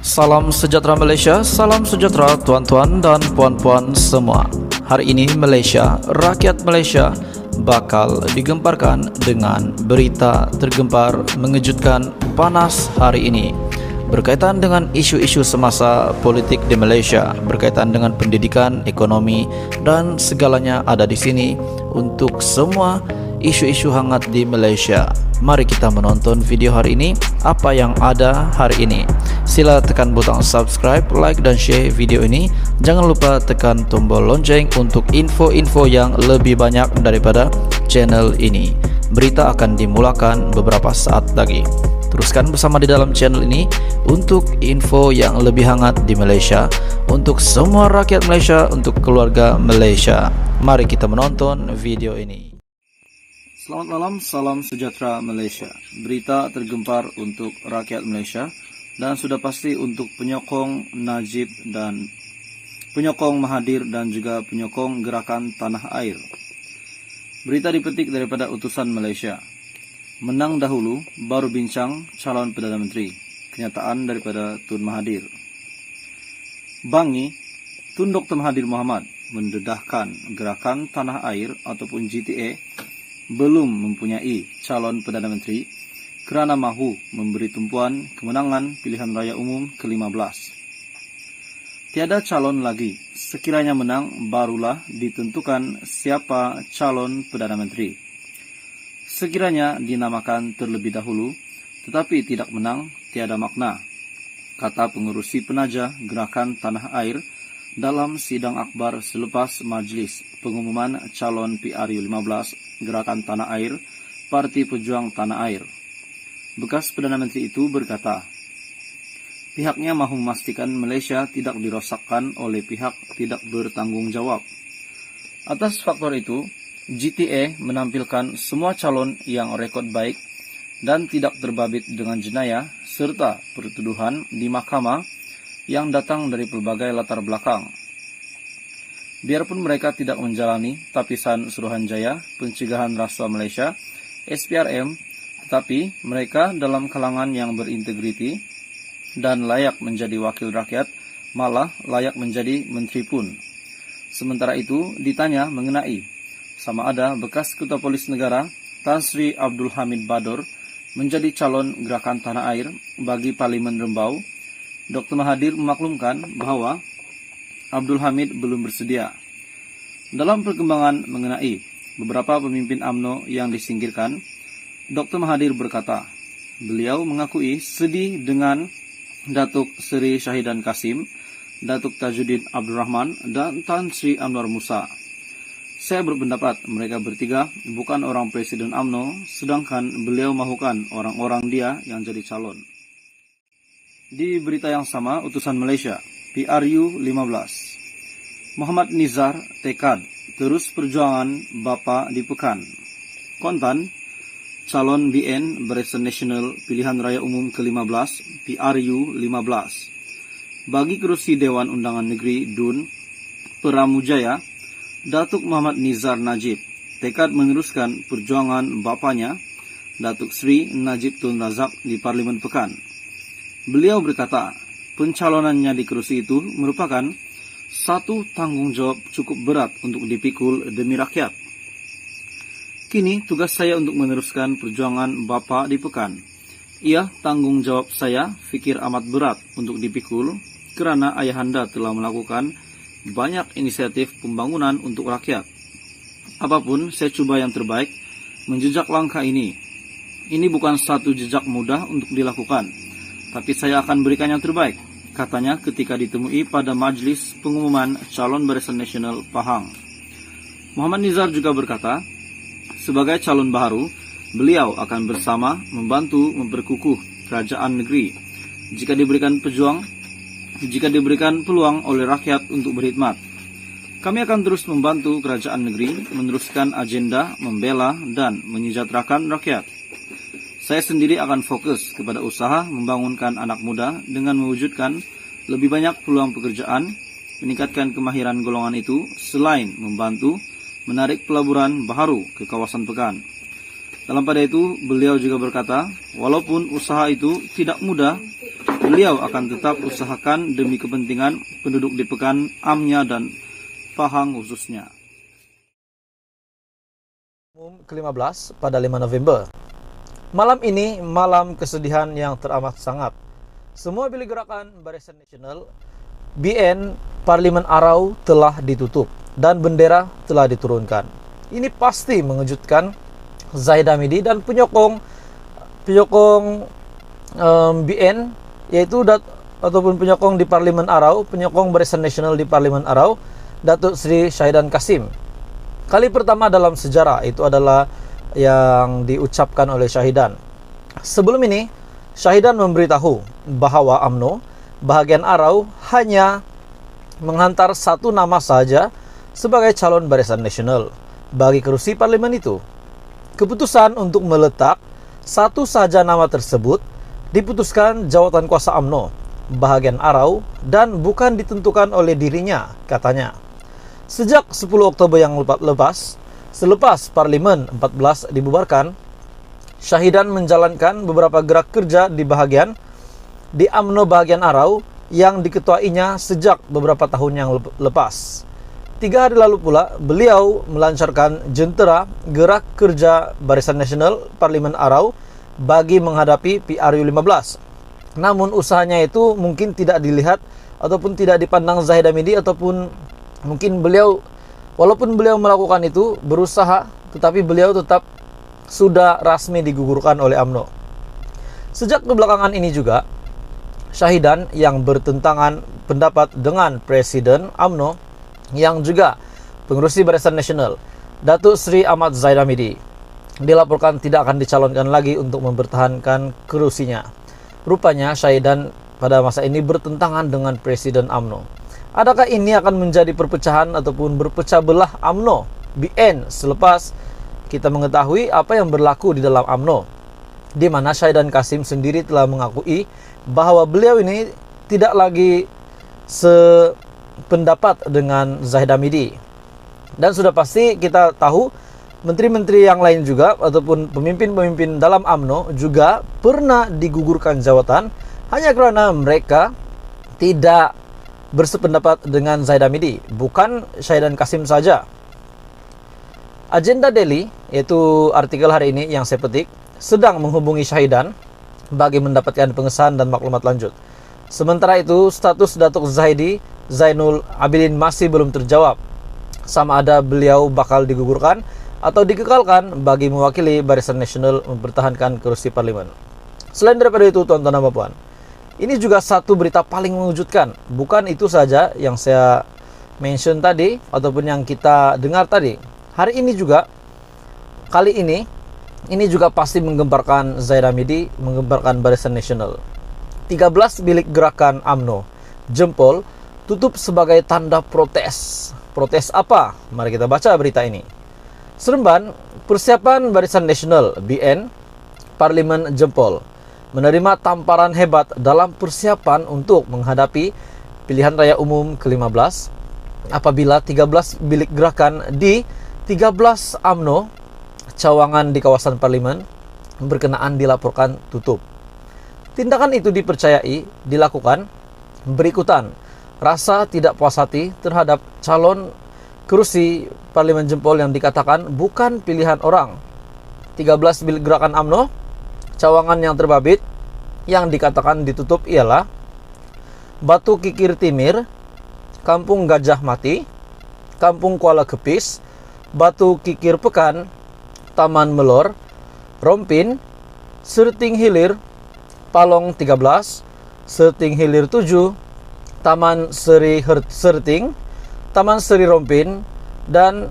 Salam sejahtera Malaysia, salam sejahtera tuan-tuan dan puan-puan semua. Hari ini Malaysia, rakyat Malaysia bakal digemparkan dengan berita tergempar mengejutkan panas hari ini berkaitan dengan isu-isu semasa politik di Malaysia, berkaitan dengan pendidikan, ekonomi dan segalanya ada di sini untuk semua isu-isu hangat di Malaysia. Mari kita menonton video hari ini, apa yang ada hari ini. Sila tekan butang subscribe, like dan share video ini. Jangan lupa tekan tombol lonceng untuk info-info yang lebih banyak daripada channel ini. Berita akan dimulakan beberapa saat lagi. Teruskan bersama di dalam channel ini untuk info yang lebih hangat di Malaysia, untuk semua rakyat Malaysia, untuk keluarga Malaysia. Mari kita menonton video ini. Selamat malam, salam sejahtera Malaysia. Berita tergempar untuk rakyat Malaysia dan sudah pasti untuk penyokong Najib dan penyokong Mahathir dan juga penyokong gerakan tanah air. Berita dipetik daripada utusan Malaysia. Menang dahulu, baru bincang calon Perdana Menteri. Kenyataan daripada Tun Mahathir. Bangi, Tun Dr. Mahathir Mohamad mendedahkan gerakan tanah air ataupun GTA belum mempunyai calon Perdana Menteri kerana mahu memberi tumpuan kemenangan pilihan raya umum ke-15. Tiada calon lagi, sekiranya menang barulah ditentukan siapa calon Perdana Menteri. Sekiranya dinamakan terlebih dahulu, tetapi tidak menang, tiada makna, kata pengerusi penaja gerakan tanah air dalam sidang akbar selepas majlis pengumuman calon PRU 15 Gerakan Tanah Air, Parti Pejuang Tanah Air. Bekas Perdana Menteri itu berkata, pihaknya mahu memastikan Malaysia tidak dirosakkan oleh pihak tidak bertanggung jawab. Atas faktor itu, GTA menampilkan semua calon yang rekod baik dan tidak terbabit dengan jenayah serta pertuduhan di mahkamah yang datang dari pelbagai latar belakang. Biarpun mereka tidak menjalani Tapisan Suruhanjaya Pencegahan Rasuah Malaysia (SPRM), tetapi mereka dalam kalangan yang berintegriti dan layak menjadi wakil rakyat, malah layak menjadi menteri pun. Sementara itu ditanya mengenai sama ada bekas Ketua Polis Negara Tan Sri Abdul Hamid Bador menjadi calon gerakan tanah air bagi Parlimen Rembau, Dr. Mahathir memaklumkan bahawa Abdul Hamid belum bersedia. Dalam perkembangan mengenai beberapa pemimpin UMNO yang disingkirkan, Dr. Mahathir berkata, beliau mengakui sedih dengan Datuk Seri Syahidan Kasim, Datuk Tajuddin Abdul Rahman, dan Tan Sri Anwar Musa. Saya berpendapat mereka bertiga bukan orang Presiden UMNO, sedangkan beliau mahukan orang-orang dia yang jadi calon. Di berita yang sama, utusan Malaysia, PRU 15. Muhammad Nizar tekad terus perjuangan Bapa di Pekan. Kontan, calon BN Barisan Nasional Pilihan Raya Umum ke-15 PRU 15. Bagi kerusi Dewan Undangan Negeri DUN Peramujaya, Datuk Muhammad Nizar Najib tekad meneruskan perjuangan bapanya, Datuk Sri Najib Tun Razak di Parlimen Pekan. Beliau berkata, pencalonannya di kerusi itu merupakan satu tanggungjawab cukup berat untuk dipikul demi rakyat. Kini tugas saya untuk meneruskan perjuangan Bapa di Pekan. Ia tanggung jawab saya fikir amat berat untuk dipikul kerana ayahanda telah melakukan banyak inisiatif pembangunan untuk rakyat. Apapun saya cuba yang terbaik menjejak langkah ini. Ini bukan satu jejak mudah untuk dilakukan, tapi saya akan berikan yang terbaik, katanya ketika ditemui pada majlis pengumuman calon Barisan Nasional Pahang. Muhammad Nizar juga berkata, sebagai calon baharu, beliau akan bersama membantu memperkukuh kerajaan negeri jika diberikan peluang oleh rakyat untuk berkhidmat. Kami akan terus membantu kerajaan negeri meneruskan agenda membela dan menyejahterakan rakyat. Saya sendiri akan fokus kepada usaha membangunkan anak muda dengan mewujudkan lebih banyak peluang pekerjaan, meningkatkan kemahiran golongan itu selain membantu menarik pelaburan baharu ke kawasan Pekan. Dalam pada itu, beliau juga berkata, walaupun usaha itu tidak mudah, beliau akan tetap usahakan demi kepentingan penduduk di Pekan, Amnya, dan Pahang khususnya. Umum ke-15 pada 5 November. Malam ini malam kesedihan yang teramat sangat. Semua bilik gerakan Barisan Nasional BN Parlimen Arau telah ditutup dan bendera telah diturunkan. Ini pasti mengejutkan Zahid Hamidi dan penyokong BN, yaitu ataupun penyokong di Parlimen Arau, penyokong Barisan Nasional di Parlimen Arau, Datuk Seri Syahidan Kasim. Kali pertama dalam sejarah itu adalah yang diucapkan oleh Syahidan. Sebelum ini, Syahidan memberitahu bahwa UMNO bahagian Arau hanya menghantar satu nama saja sebagai calon Barisan Nasional bagi kerusi parlimen itu. Keputusan untuk meletak satu saja nama tersebut diputuskan jawatan kuasa UMNO bahagian Arau dan bukan ditentukan oleh dirinya, katanya. Sejak 10 Oktober yang lepas, selepas Parlimen 14 dibubarkan, Syahidan menjalankan beberapa gerak kerja di UMNO bahagian Arau yang diketuainya sejak beberapa tahun yang lepas. 3 hari lalu pula, beliau melancarkan jentera gerak kerja Barisan Nasional Parlimen Arau bagi menghadapi PRU 15. Namun usahanya itu mungkin tidak dilihat ataupun tidak dipandang Zahid Hamidi, ataupun mungkin walaupun beliau melakukan itu, berusaha, tetapi beliau tetap sudah rasmi digugurkan oleh UMNO. Sejak kebelakangan ini juga, Syahidan yang bertentangan pendapat dengan Presiden UMNO yang juga pengurusi Barisan Nasional, Datuk Seri Ahmad Zahid Hamidi, dilaporkan tidak akan dicalonkan lagi untuk mempertahankan kerusinya. Rupanya Syahidan pada masa ini bertentangan dengan Presiden UMNO. Adakah ini akan menjadi perpecahan ataupun berpecah belah UMNO BN selepas kita mengetahui apa yang berlaku di dalam UMNO, di mana Syahidan Kasim sendiri telah mengakui bahwa beliau ini tidak lagi sependapat dengan Zahid Hamidi. Dan sudah pasti kita tahu menteri-menteri yang lain juga ataupun pemimpin-pemimpin dalam UMNO juga pernah digugurkan jawatan hanya karena mereka tidak bersependapat dengan Zahid Hamidi, bukan Syahidan Kasim saja. Agenda Daily, yaitu artikel hari ini yang saya petik, sedang menghubungi Syahidan bagi mendapatkan pengesahan dan maklumat lanjut. Sementara itu, status Datuk Zahidi Zainul Abidin masih belum terjawab, sama ada beliau bakal digugurkan atau dikekalkan bagi mewakili Barisan Nasional mempertahankan kursi parlimen. Selain daripada itu, tuan-tuan dan puan, ini juga satu berita paling mengejutkan. Bukan itu saja yang saya mention tadi ataupun yang kita dengar tadi. Hari ini juga, kali ini juga pasti menggemparkan Zahid Hamidi, menggemparkan Barisan Nasional. 13 bilik gerakan UMNO jempol tutup sebagai tanda protes. Protes apa? Mari kita baca berita ini. Seremban, persiapan Barisan Nasional BN Parlimen jempol, menerima tamparan hebat dalam persiapan untuk menghadapi pilihan raya umum ke-15 apabila 13 bilik gerakan di 13 UMNO cawangan di kawasan parlimen berkenaan dilaporkan tutup. Tindakan itu dipercayai dilakukan berikutan rasa tidak puas hati terhadap calon kursi parlimen jempol yang dikatakan bukan pilihan orang. 13 bilik gerakan UMNO cawangan yang terbabit yang dikatakan ditutup ialah Batu Kikir Timir, Kampung Gajah Mati, Kampung Kuala Kepis, Batu Kikir Pekan, Taman Melor, Rompin, Serting Hilir, Palong 13, Serting Hilir 7, Taman Seri Serting, Taman Seri Rompin, dan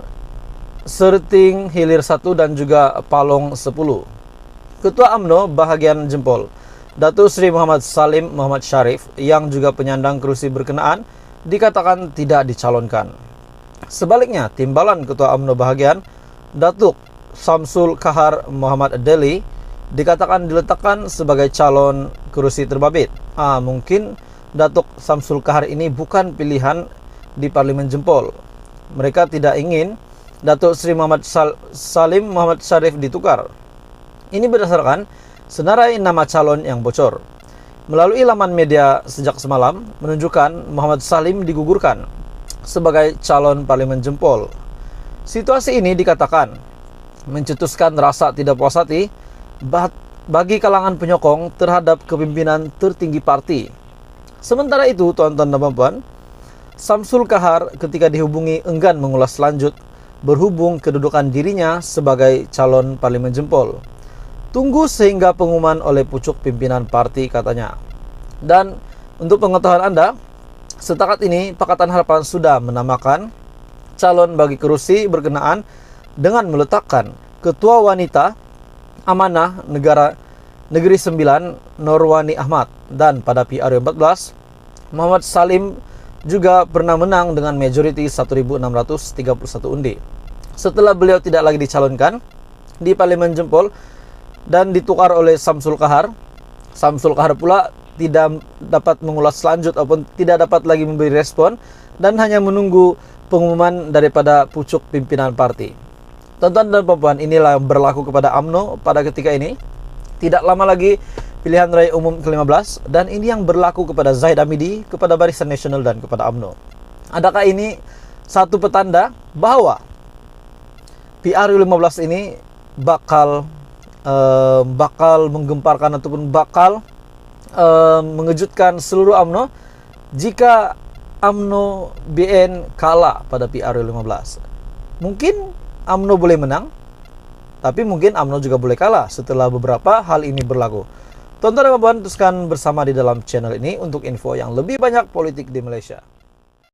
Serting Hilir 1 dan juga Palong 10. Ketua UMNO bahagian jempol, Datuk Seri Muhammad Salim Muhammad Syarif, yang juga penyandang kerusi berkenaan, dikatakan tidak dicalonkan. Sebaliknya, timbalan Ketua UMNO bahagian, Datuk Samsul Kahar Muhammad Deli, dikatakan diletakkan sebagai calon kerusi terbabit. Mungkin Datuk Samsul Kahar ini bukan pilihan di Parlimen jempol. Mereka tidak ingin Datuk Seri Muhammad Salim Muhammad Syarif ditukar. Ini berdasarkan senarai nama calon yang bocor. melalui laman media sejak semalam menunjukkan Muhammad Salim digugurkan sebagai calon parlemen jempol. Situasi ini dikatakan mencetuskan rasa tidak puas hati bagi kalangan penyokong terhadap kepimpinan tertinggi parti. Sementara itu, tuan-tuan dan puan-puan, Samsul Kahar ketika dihubungi enggan mengulas lanjut berhubung kedudukan dirinya sebagai calon parlemen jempol. Tunggu sehingga pengumuman oleh pucuk pimpinan parti, katanya. Dan untuk pengetahuan Anda, setakat ini Pakatan Harapan sudah menamakan calon bagi kerusi berkenaan dengan meletakkan Ketua Wanita Amanah Negeri 9 Norwani Ahmad. Dan pada PRU 14, Muhammad Salim juga pernah menang dengan majority 1.631 undi. Setelah beliau tidak lagi dicalonkan di parlemen jempol dan ditukar oleh Samsul Kahar, Samsul Kahar pula tidak dapat mengulas lanjut ataupun tidak dapat lagi memberi respon dan hanya menunggu pengumuman daripada pucuk pimpinan parti. Tuan-tuan dan puan-puan, inilah yang berlaku kepada UMNO pada ketika ini. Tidak lama lagi pilihan raya umum ke-15, dan ini yang berlaku kepada Zahid Hamidi, kepada Barisan Nasional dan kepada UMNO. Adakah ini satu petanda bahwa PRU 15 ini bakal menggemparkan ataupun bakal mengejutkan seluruh UMNO jika UMNO BN kalah pada PRU 15? Mungkin UMNO boleh menang, tapi mungkin UMNO juga boleh kalah setelah beberapa hal ini berlaku. Tuan-tuan dan puan-puan, teruskan bersama di dalam channel ini untuk info yang lebih banyak politik di Malaysia.